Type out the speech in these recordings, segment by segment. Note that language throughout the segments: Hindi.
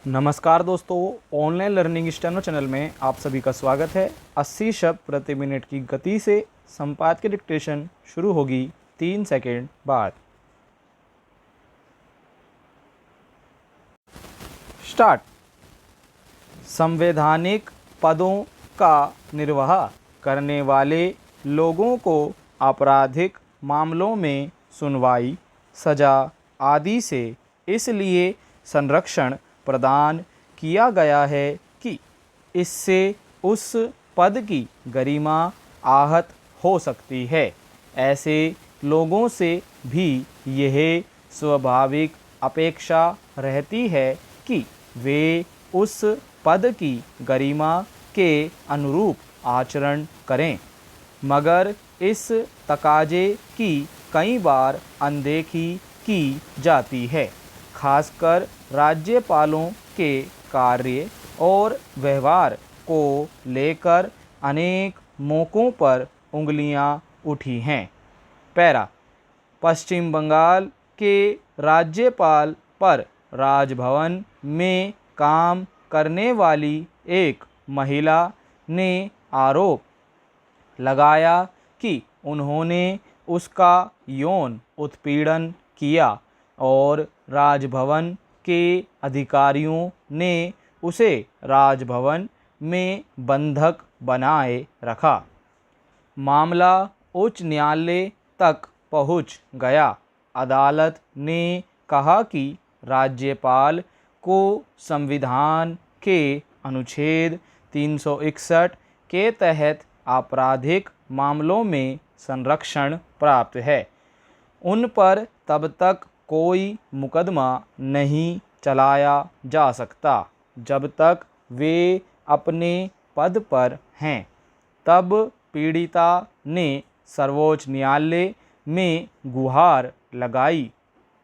नमस्कार दोस्तों, ऑनलाइन लर्निंग स्टेनो चैनल में आप सभी का स्वागत है। 80 शब्द प्रति मिनट की गति से संपादकीय डिक्टेशन शुरू होगी 3 सेकंड बाद। स्टार्ट। संवैधानिक पदों का निर्वाह करने वाले लोगों को आपराधिक मामलों में सुनवाई, सजा आदि से इसलिए संरक्षण प्रदान किया गया है कि इससे उस पद की गरिमा आहत हो सकती है। ऐसे लोगों से भी यह स्वाभाविक अपेक्षा रहती है कि वे उस पद की गरिमा के अनुरूप आचरण करें, मगर इस तकाजे की कई बार अनदेखी की जाती है। खासकर राज्यपालों के कार्य और व्यवहार को लेकर अनेक मौक़ों पर उंगलियां उठी हैं। पैरा। पश्चिम बंगाल के राज्यपाल पर राजभवन में काम करने वाली एक महिला ने आरोप लगाया कि उन्होंने उसका यौन उत्पीड़न किया और राजभवन के अधिकारियों ने उसे राजभवन में बंधक बनाए रखा। मामला उच्च न्यायालय तक पहुंच गया। अदालत ने कहा कि राज्यपाल को संविधान के अनुच्छेद 361 के तहत आपराधिक मामलों में संरक्षण प्राप्त है। उन पर तब तक कोई मुकदमा नहीं चलाया जा सकता जब तक वे अपने पद पर हैं। तब पीड़िता ने सर्वोच्च न्यायालय में गुहार लगाई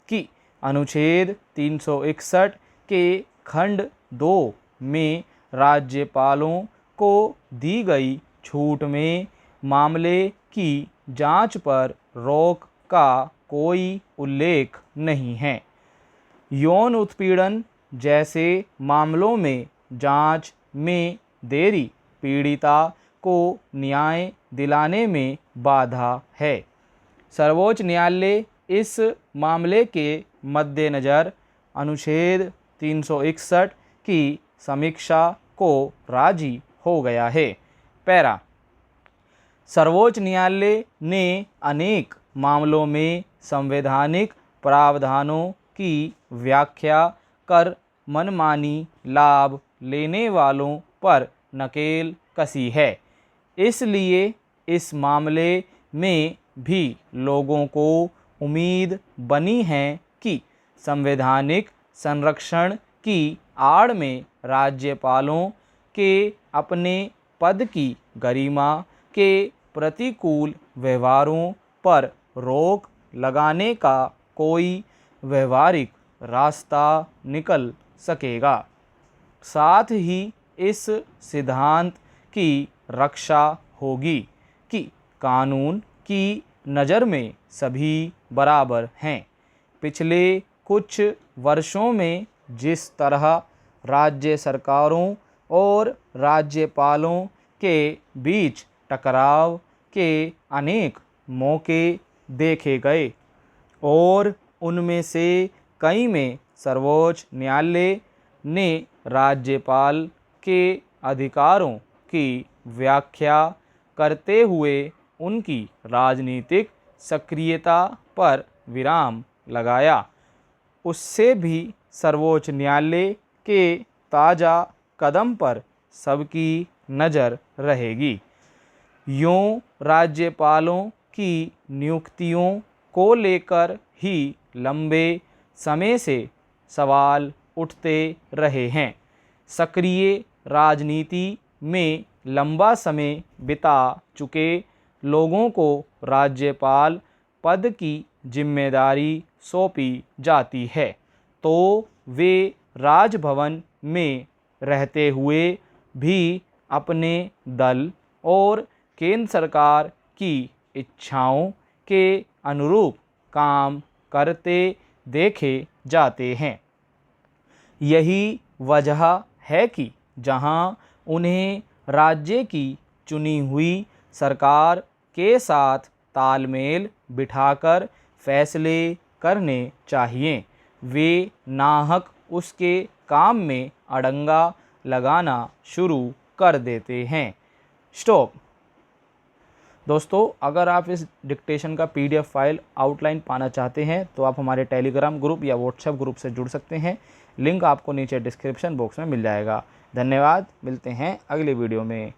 कि अनुच्छेद 361 के खंड 2 में राज्यपालों को दी गई छूट में मामले की जांच पर रोक का कोई उल्लेख नहीं है। यौन उत्पीड़न जैसे मामलों में जांच में देरी पीड़िता को न्याय दिलाने में बाधा है। सर्वोच्च न्यायालय इस मामले के मद्देनज़र अनुच्छेद 361 की समीक्षा को राजी हो गया है। पैरा। सर्वोच्च न्यायालय ने अनेक मामलों में संवैधानिक प्रावधानों की व्याख्या कर मनमानी लाभ लेने वालों पर नकेल कसी है। इसलिए इस मामले में भी लोगों को उम्मीद बनी है कि संवैधानिक संरक्षण की आड़ में राज्यपालों के अपने पद की गरिमा के प्रतिकूल व्यवहारों पर रोक लगाने का कोई व्यवहारिक रास्ता निकल सकेगा। साथ ही इस सिद्धांत की रक्षा होगी कि कानून की नज़र में सभी बराबर हैं। पिछले कुछ वर्षों में जिस तरह राज्य सरकारों और राज्यपालों के बीच टकराव के अनेक मौके देखे गए और उनमें से कई में सर्वोच्च न्यायालय ने राज्यपाल के अधिकारों की व्याख्या करते हुए उनकी राजनीतिक सक्रियता पर विराम लगाया। उससे भी सर्वोच्च न्यायालय के ताज़ा कदम पर सबकी नज़र रहेगी। यूं राज्यपालों की नियुक्तियों को लेकर ही लंबे समय से सवाल उठते रहे हैं। सक्रिय राजनीति में लंबा समय बिता चुके लोगों को राज्यपाल पद की जिम्मेदारी सौंपी जाती है तो वे राजभवन में रहते हुए भी अपने दल और केंद्र सरकार की इच्छाओं के अनुरूप काम करते देखे जाते हैं। यही वजह है कि जहां उन्हें राज्य की चुनी हुई सरकार के साथ तालमेल बिठाकर फैसले करने चाहिए, वे नाहक उसके काम में अड़ंगा लगाना शुरू कर देते हैं। स्टॉप। दोस्तों, अगर आप इस डिक्टेशन का पीडीएफ फाइल आउटलाइन पाना चाहते हैं तो आप हमारे टेलीग्राम ग्रुप या व्हाट्सएप ग्रुप से जुड़ सकते हैं। लिंक आपको नीचे डिस्क्रिप्शन बॉक्स में मिल जाएगा। धन्यवाद, मिलते हैं अगले वीडियो में।